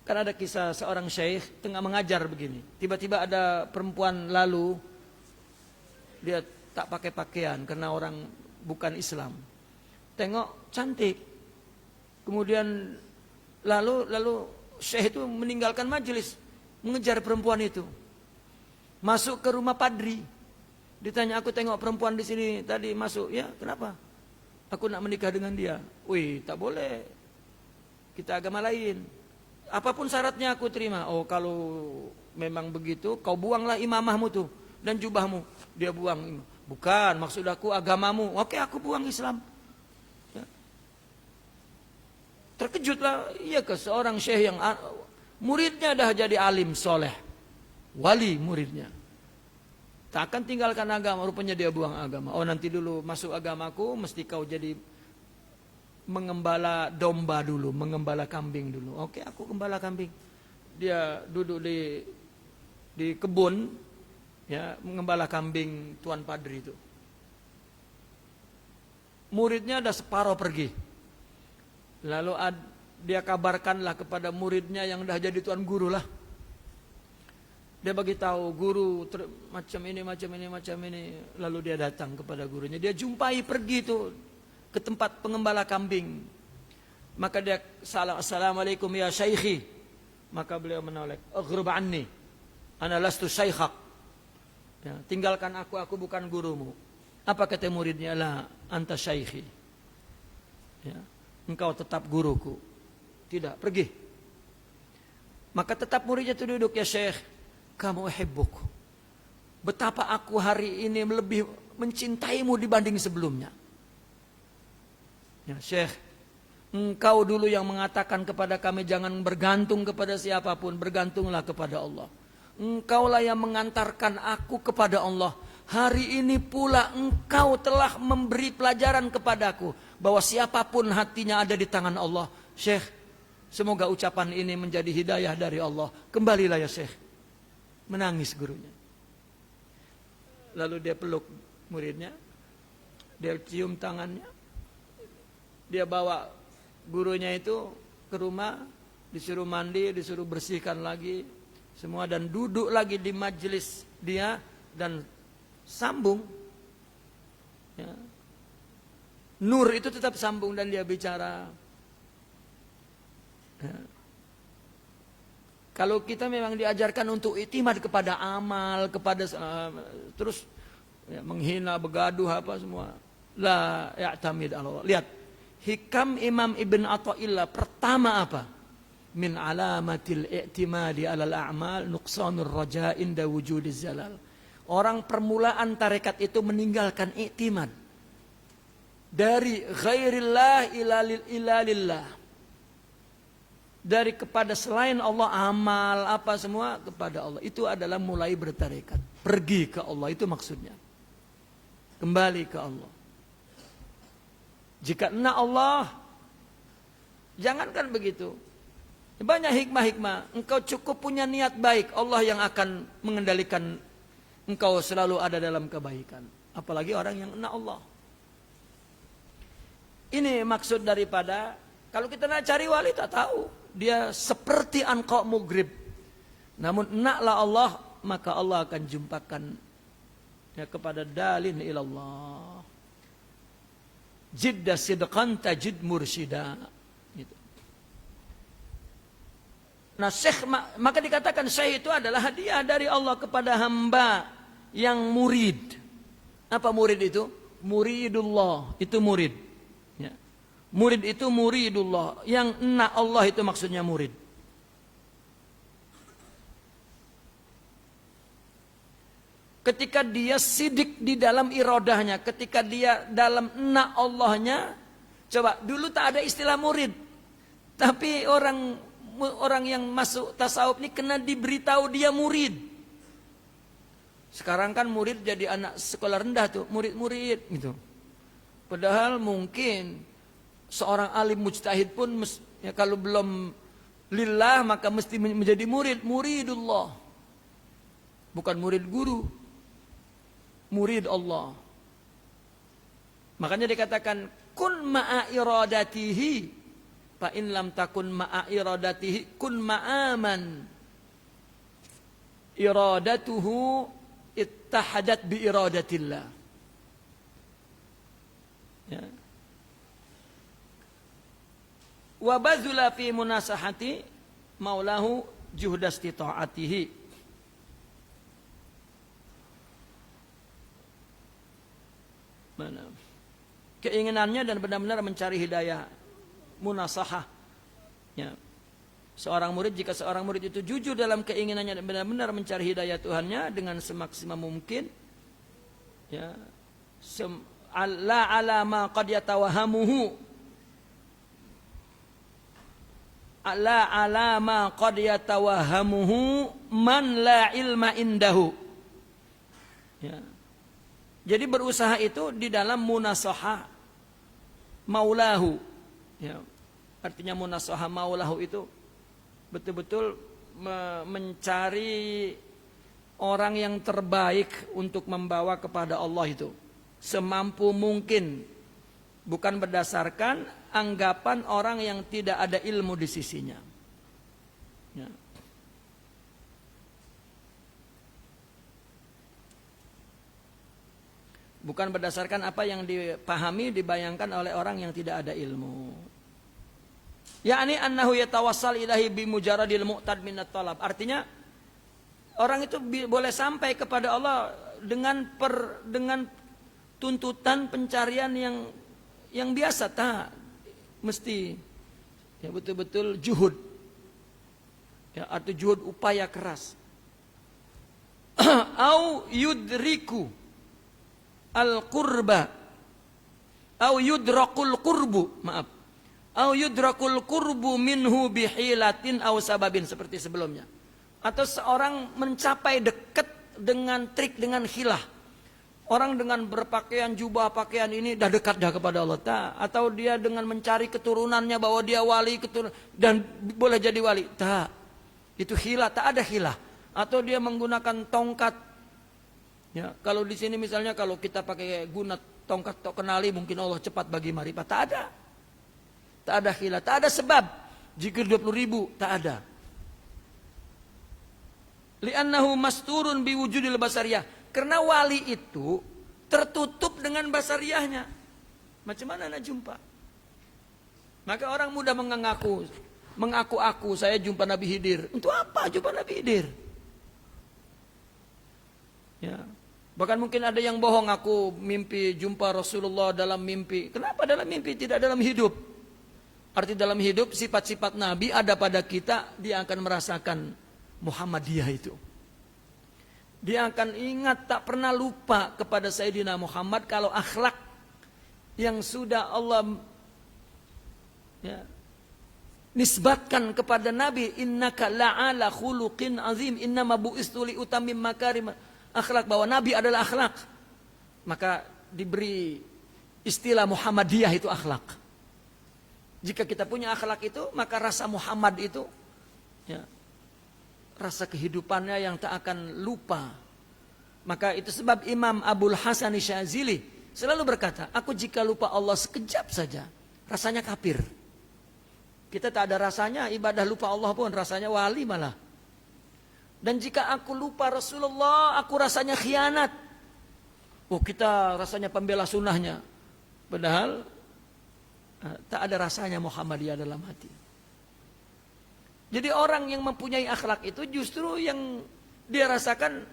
S1: Kan ada kisah seorang syekh tengah mengajar begini. Tiba-tiba ada perempuan lalu, dia tak pakai pakaian karena orang bukan Islam. Tengok cantik. Kemudian lalu syekh itu meninggalkan majelis, mengejar perempuan itu. Masuk ke rumah padri. Ditanya, aku tengok perempuan di sini tadi masuk. Ya, kenapa? Aku nak menikah dengan dia. Wih, tak boleh. Kita agama lain. Apapun syaratnya aku terima. Oh, kalau memang begitu, kau buanglah imamahmu tuh dan jubahmu. Dia buang. Bukan, maksud aku agamamu. Oke, aku buang Islam. Terkejutlah, iya ke seorang syekh yang muridnya dah jadi alim soleh, wali muridnya, tak akan tinggalkan agama. Rupanya dia buang agama. Oh, nanti dulu masuk agamaku mesti kau jadi mengembala domba dulu, mengembala kambing dulu. Oke, aku gembala kambing. Dia duduk di kebun, ya, mengembala kambing tuan padri itu. Muridnya ada separuh pergi. Lalu dia kabarkanlah kepada muridnya yang dah jadi tuan guru lah. Dia bagi tahu guru macam ini. Lalu dia datang kepada gurunya. Dia jumpai pergi itu ke tempat pengembala kambing. Maka dia assalamualaikum ya syaikhi. Maka beliau menoleh, aghrib anni, ana lastu syaikhak. Ya, tinggalkan aku bukan gurumu. Apa kata muridnya? La anta syaikhi. Ya. Engkau tetap guruku. Tidak, pergi. Maka tetap muridnya itu duduk, ya syekh, kamu uhibbuk. Betapa aku hari ini lebih mencintaimu dibanding sebelumnya. Ya syekh, engkau dulu yang mengatakan kepada kami jangan bergantung kepada siapapun, bergantunglah kepada Allah. Engkaulah yang mengantarkan aku kepada Allah. hari ini pula engkau telah memberi pelajaran kepadaku bahwa siapapun hatinya ada di tangan Allah. Syekh, semoga ucapan ini menjadi hidayah dari Allah. Kembalilah ya Syekh. Menangis gurunya. Lalu dia peluk muridnya, dia cium tangannya, dia bawa gurunya itu ke rumah, disuruh mandi, disuruh bersihkan lagi semua, dan duduk lagi di majelis dia dan sambung. Ya. Nur itu tetap sambung dan dia bicara. Ya. Kalau kita memang diajarkan untuk iktimad kepada amal, kepada terus ya, menghina, begaduh apa semua, la ya'tamid Allah. Lihat hikam Imam Ibn Athaillah pertama apa? Min alamatil i'timadi alal a'mal nuqsanur raja inda wujudiz zalal. Orang permulaan tarekat itu meninggalkan i'timad dari ghairillah ila lillah, dari kepada selain Allah, amal apa semua kepada Allah. Itu adalah mulai bertarekat, pergi ke Allah, itu maksudnya, kembali ke Allah. Jika enak Allah, jangankan begitu, banyak hikmah-hikmah. Engkau cukup punya niat baik, Allah yang akan mengendalikan engkau selalu ada dalam kebaikan. Apalagi orang yang enak Allah. Ini maksud daripada, kalau kita nak cari wali tak tahu, dia seperti anqa mugrib, namun enaklah Allah, maka Allah akan jumpakan ya kepada dalin ilallah. Jidda sidqan tajid mursyida. Gitu. Nah, syekh, maka dikatakan syekh itu adalah hadiah dari Allah kepada hamba yang murid. Apa murid itu? Muridullah, itu murid. Ya. Murid itu muridullah, yang enak Allah itu maksudnya murid. Ketika dia sidik di dalam irodahnya, ketika dia dalam enak Allahnya, coba dulu tak ada istilah murid, tapi orang yang masuk tasawuf ini kena diberitahu dia murid. Sekarang kan murid jadi anak sekolah rendah tuh, murid-murid gitu. Padahal mungkin seorang alim mujtahid pun ya, kalau belum lillah maka mesti menjadi muridullah. Bukan murid guru, murid Allah. Makanya dikatakan kun ma'a iradatihi, fa in lam takun ma'a iradatihi kun ma'aman. Iradatuhu ittahadat bi iradatillah. Ya. Wa bazula fi munasahati maulahu juhdasti ta'atihi. Mana? Keinginannya dan benar-benar mencari hidayah, munasahah. Ya. Seorang murid, jika seorang murid itu jujur dalam keinginannya dan benar-benar mencari hidayah Tuhannya dengan semaksimal mungkin, ya, la ala ma qad yatawahamuhu, ala ala ma qad yatawahamuhu man la ilma indahu. Ya. Jadi berusaha itu di dalam munasahah maulahu. Ya. Artinya munasahah maulahu itu betul-betul mencari orang yang terbaik untuk membawa kepada Allah itu semampu mungkin, bukan berdasarkan anggapan orang yang tidak ada ilmu di sisinya. Ya. Bukan berdasarkan apa yang dipahami, dibayangkan oleh orang yang tidak ada ilmu. Yakni annahu yatawassal ilahi bimujaradil mu'tad minat talab. Artinya orang itu boleh sampai kepada Allah dengan tuntutan pencarian yang biasa, tak mesti ya betul-betul juhud. Ya, atau juhud upaya keras. Au yudriku al-qurba au yudrakul qurbu, maaf. Au yudrakul qurbu minhu bihilatin au sababin, seperti sebelumnya. Atau seorang mencapai dekat dengan trik, dengan hilah. Orang dengan berpakaian jubah pakaian ini dah dekat dah kepada Allah. Tak. Atau dia dengan mencari keturunannya bahwa dia wali keturunan dan boleh jadi wali. Tak. Itu hilah, tak ada hilah. Atau dia menggunakan tongkat. Ya, kalau di sini misalnya kalau kita pakai guna tongkat tok kenali mungkin Allah cepat bagi marifat. Tak ada. Tak ada hilah, tak ada sebab. Zikir 20.000, tak ada. Li'annahu masturun biwujudil basariyah. Karena wali itu tertutup dengan basariyahnya. Macam mana nak jumpa? Maka orang mudah mengaku saya jumpa Nabi Khidir. Untuk apa jumpa Nabi Khidir? Ya. Bahkan mungkin ada yang bohong, aku mimpi jumpa Rasulullah dalam mimpi. Kenapa dalam mimpi, tidak dalam hidup? Arti dalam hidup sifat-sifat Nabi ada pada kita, dia akan merasakan Muhammadiyah itu. Dia akan ingat, tak pernah lupa kepada Sayyidina Muhammad. Kalau akhlak yang sudah Allah nisbatkan kepada Nabi, innaka la'ala khuluqin azim, innama bu'istu li utamim makarim akhlak, bahwa Nabi adalah akhlak, maka diberi istilah Muhammadiyah itu akhlak. Jika kita punya akhlak itu, maka rasa Muhammad itu rasa kehidupannya yang tak akan lupa. Maka itu sebab Imam Abul Hasan Syazili selalu berkata, aku jika lupa Allah sekejap saja, rasanya kafir. Kita tak ada rasanya ibadah lupa Allah pun, rasanya wali malah. Dan jika aku lupa Rasulullah, aku rasanya khianat. Oh, kita rasanya pembela sunnahnya. Padahal tak ada rasanya Muhammadiyah dalam hati. Jadi orang yang mempunyai akhlak itu justru yang dia rasakan,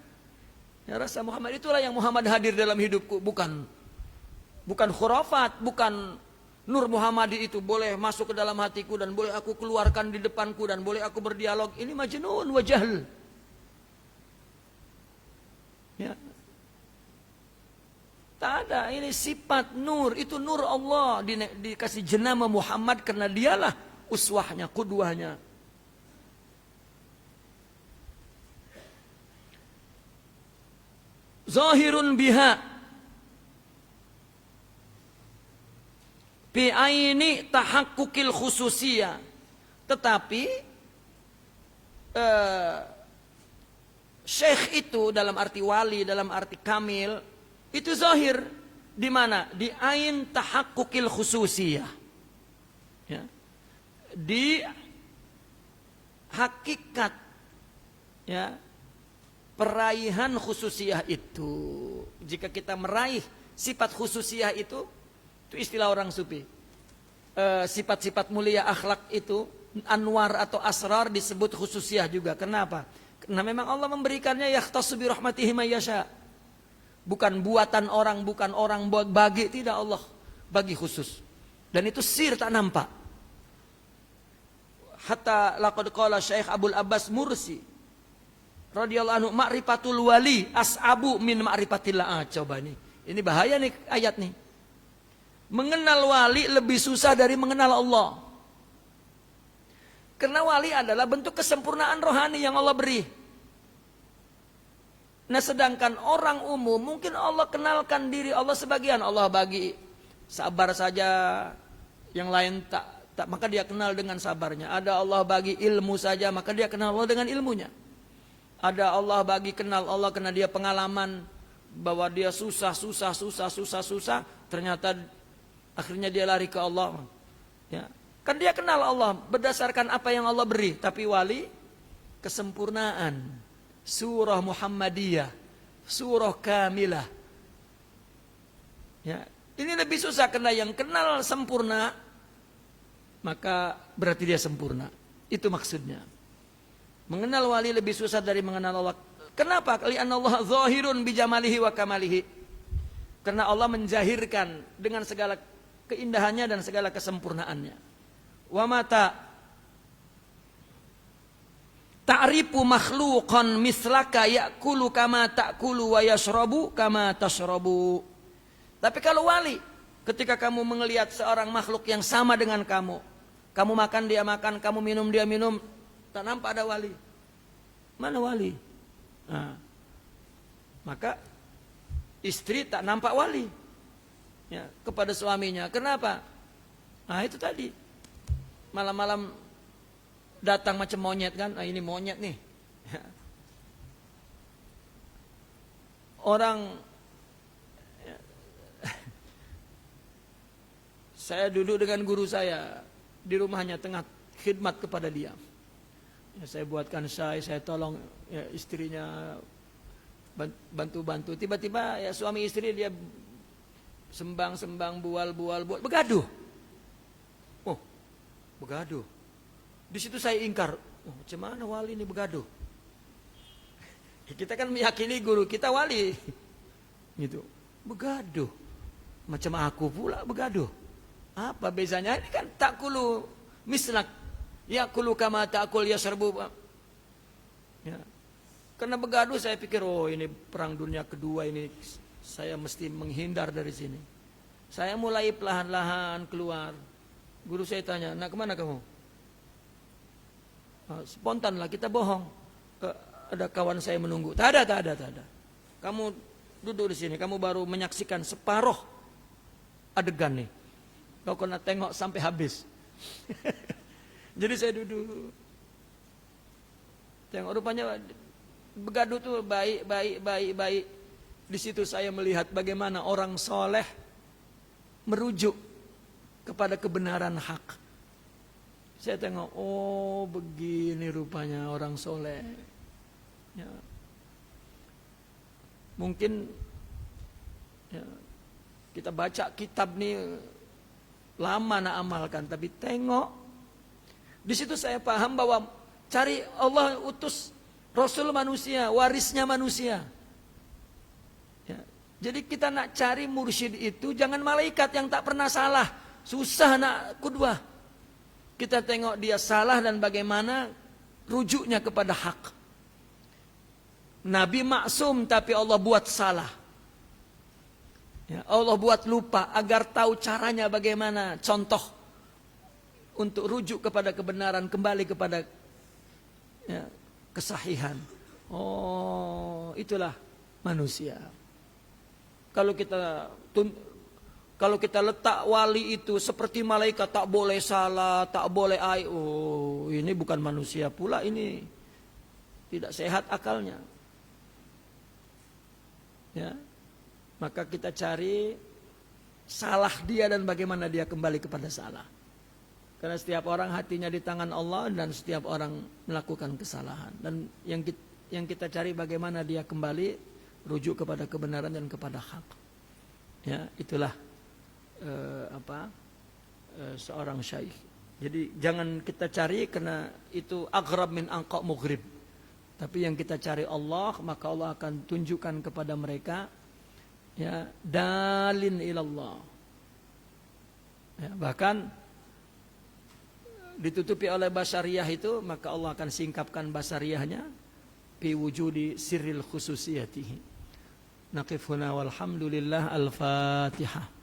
S1: ya rasa Muhammad itulah yang Muhammad hadir dalam hidupku. Bukan khurafat, bukan Nur Muhammadi itu boleh masuk ke dalam hatiku dan boleh aku keluarkan di depanku dan boleh aku berdialog. Ini majnun wa jahl. Ya. Tak ada, ini sifat nur, itu nur Allah, dikasih jenama Muhammad karena dialah uswahnya, qudwahnya. Zahirun biha bi aini tahakkukil khususiyah. Tetapi syekh itu dalam arti wali, dalam arti kamil, itu zahir di mana? Di ain tahakkukil khususiyah. Ya. Di hakikat, ya, peraihan khususiyah itu. Jika kita meraih sifat khususiyah itu istilah orang sufi. Sifat-sifat mulia akhlak itu, anwar atau asrar disebut khususiyah juga. Kenapa? Karena memang Allah memberikannya yakhtassu bi rahmatihi may yasha. Bukan buatan orang, bukan orang bagi, tidak, Allah bagi khusus. Dan itu sir tak nampak. Hatta laqad qala Syekh Abdul Abbas Mursi radhiyallahu anhu, ma'rifatul wali as'abu min ma'rifatillah. Coba nih. Ini bahaya nih ayat nih. Mengenal wali lebih susah dari mengenal Allah. Karena wali adalah bentuk kesempurnaan rohani yang Allah beri. Nah, sedangkan orang umum mungkin Allah kenalkan diri Allah sebagian, Allah bagi sabar saja, yang lain tak, maka dia kenal dengan sabarnya. Ada Allah bagi ilmu saja, maka dia kenal Allah dengan ilmunya. Ada Allah bagi kenal Allah karena dia pengalaman bahwa dia susah, ternyata akhirnya dia lari ke Allah. Ya. Kan dia kenal Allah berdasarkan apa yang Allah beri. Tapi wali kesempurnaan, surah Muhammadiyah, surah kamilah. Ya. Ini lebih susah karena yang kenal sempurna, maka berarti dia sempurna. Itu maksudnya. Mengenal wali lebih susah dari mengenal Allah. Kenapa? Li'anna Allah zahirun bijamalihi wa kamalihi. Karena Allah menjahirkan dengan segala keindahannya dan segala kesempurnaannya. Wa mata ta'rifu makhluqan mislaka ya'kulu kama ta'kulu wa yashrabu kama tashrabu. Tapi kalau wali, ketika kamu melihat seorang makhluk yang sama dengan kamu makan dia makan, kamu minum dia minum, tak nampak ada wali. Mana wali? Nah, maka istri tak nampak wali ya, kepada suaminya. Kenapa? Nah itu tadi, malam-malam datang macam monyet kan, ini monyet nih. Orang, saya duduk dengan guru saya di rumahnya tengah khidmat kepada dia. Ya, saya buatkan saya tolong ya, istrinya bantu-bantu. Tiba-tiba ya suami istri dia sembang-sembang, bual, begaduh. Oh, begaduh. Di situ saya ingkar. Oh, macam mana wali ini begaduh? Kita kan meyakini guru kita wali. Gitu. Begaduh. Macam aku pula begaduh. Apa bezanya? Ini kan takulu mislak. Yakulu kama takul yasarbu. Ya. Karena begaduh saya pikir, oh ini perang dunia kedua ini, saya mesti menghindar dari sini. Saya mulai perlahan-lahan keluar. Guru saya tanya, nak kemana kamu? Spontan lah, kita bohong. Ada kawan saya menunggu. Tak ada. Kamu duduk di sini, kamu baru menyaksikan separuh adegan nih. Kau kena tengok sampai habis. Jadi saya duduk. Tengok rupanya begaduh tuh baik. Di situ saya melihat bagaimana orang soleh merujuk kepada kebenaran hak. Saya tengok, oh begini rupanya orang soleh. Ya. Mungkin ya, kita baca kitab nih lama nak amalkan, tapi tengok di situ saya paham bahwa cari Allah utus Rasul manusia, warisnya manusia. Ya. Jadi kita nak cari mursyid itu jangan malaikat yang tak pernah salah, susah nak qudwah. Kita tengok dia salah dan bagaimana rujuknya kepada hak. Nabi maksum tapi Allah buat salah. Ya, Allah buat lupa agar tahu caranya bagaimana. Contoh untuk rujuk kepada kebenaran, kembali kepada ya, kesahihan. Oh, itulah manusia. Kalau kita letak wali itu seperti malaikat, tak boleh salah, tak boleh oh ini bukan manusia pula, ini tidak sehat akalnya. Ya, maka kita cari salah dia dan bagaimana dia kembali kepada salah. Karena setiap orang hatinya di tangan Allah dan setiap orang melakukan kesalahan. Dan yang kita cari bagaimana dia kembali rujuk kepada kebenaran dan kepada hak. Ya, itulah seorang syaikh. Jadi jangan kita cari karena itu aghrab min anqa mughrib. Tapi yang kita cari Allah, maka Allah akan tunjukkan kepada mereka ya dalin ilallah. Ya, bahkan ditutupi oleh basariyah itu, maka Allah akan singkapkan basariyahnya fi wujudi sirril khususiyatihi. Naqif huna walhamdulillah, al-Fatihah.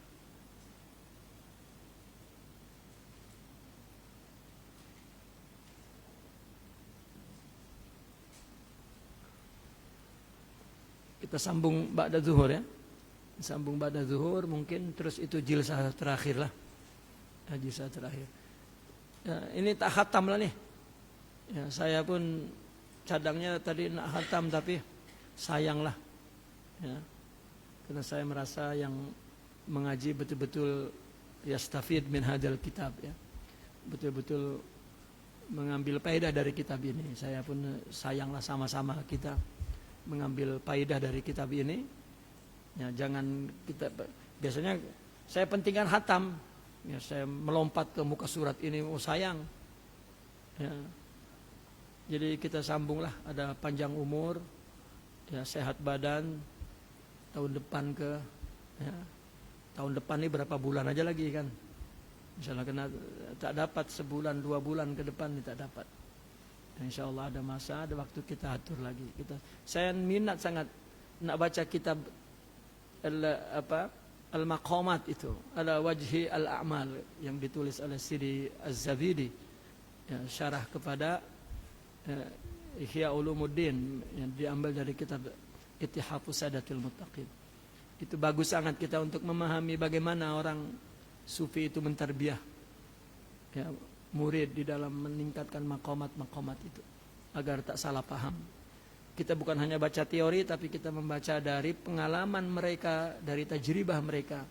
S1: Kita sambung ba'da zuhur ya. Sambung ba'da zuhur mungkin terus itu jilsah terakhir lah. Ya, jilsah terakhir. Ya, ini tak khatam lah nih. Ya, saya pun cadangnya tadi nak khatam tapi sayang lah. Ya. Karena saya merasa yang mengaji betul-betul yastafid min hadzal kitab ya. Betul-betul mengambil faedah dari kitab ini. Saya pun sayanglah sama-sama kita mengambil faedah dari kitab ini. Ya, jangan kita biasanya saya pentingkan khatam. Ya, saya melompat ke muka surat ini, oh sayang. Ya. Jadi kita sambunglah, ada panjang umur, ya sehat badan, tahun depan tahun depan ini berapa bulan aja lagi kan. Misalnya kena tak dapat sebulan 2 bulan ke depan ini tak dapat. Insya Allah ada masa, ada waktu kita atur lagi. Saya minat sangat nak baca kitab Al-Maqamat itu, ala wajhi al-a'mal yang ditulis oleh Sidi Az-Zabidi, ya, syarah kepada Ihya Ulumuddin yang diambil dari kitab Ittihafus Sadatil Muttaqin. Itu bagus sangat kita untuk memahami bagaimana orang sufi itu mentarbiah ya, murid di dalam meningkatkan maqamat-maqamat itu agar tak salah paham. Kita bukan hanya baca teori, tapi kita membaca dari pengalaman mereka, dari tajribah mereka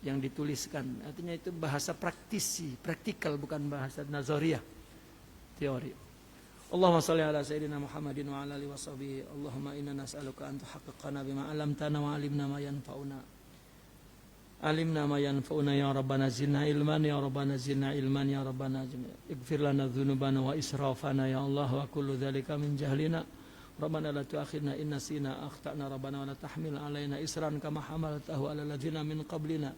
S1: yang dituliskan. Artinya itu bahasa praktisi, praktikal, bukan bahasa nazariyah, teori. Allahumma salli ala sayyidina Muhammadin wa ala alihi wa sahbihi. Allahumma inna nas'aluka an tuhaqqiqana bima 'allamtana wa 'allimna ma yanfa'una. Alimna ma yanfa'una ya Rabbana zidna ilman ya Rabbana zidna ilman ya Rabbana ighfir lana dhunubana wa israfana ya Allah wa kullu dzalika min jahlina. Rabbana la tu'akhidna in nasina akhtana Rabbana wa la tahmil alaina isran kama hamaltahu ala ladzina min qablina.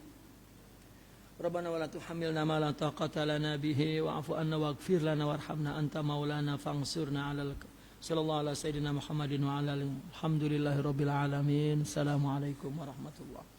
S1: Rabbana wa la tuhammilna ma la taqata lana bihi wa'fu anna waghfir lana warhamna anta maulana fansurna 'alal sallallahu ala sayyidina Muhammadin wa ala alihi alhamdulillahi rabbil alamin. Assalamualaikum warahmatullahi.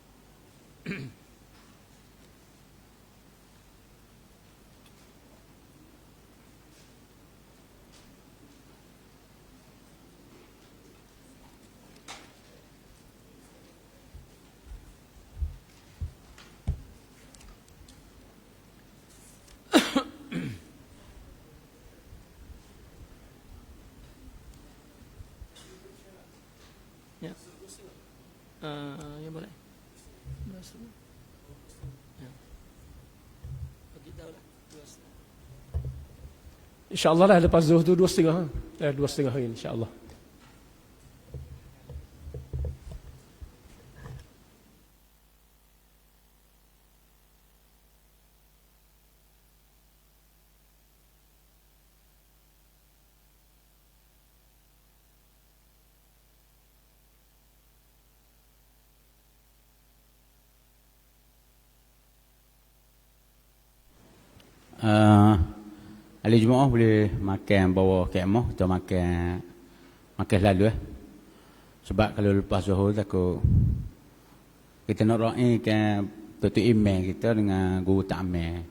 S1: Ya. Ya boleh. Ya. Kita udah 2,5.
S2: InsyaAllah lah lepas zuhur tu 2,5. 2,5 hari insyaAllah.
S3: Ahli Jumaah boleh makan bawah kemah atau makan lalu Sebab kalau lepas zuhur takut kita nak raih kan tutup email kita dengan guru takmir.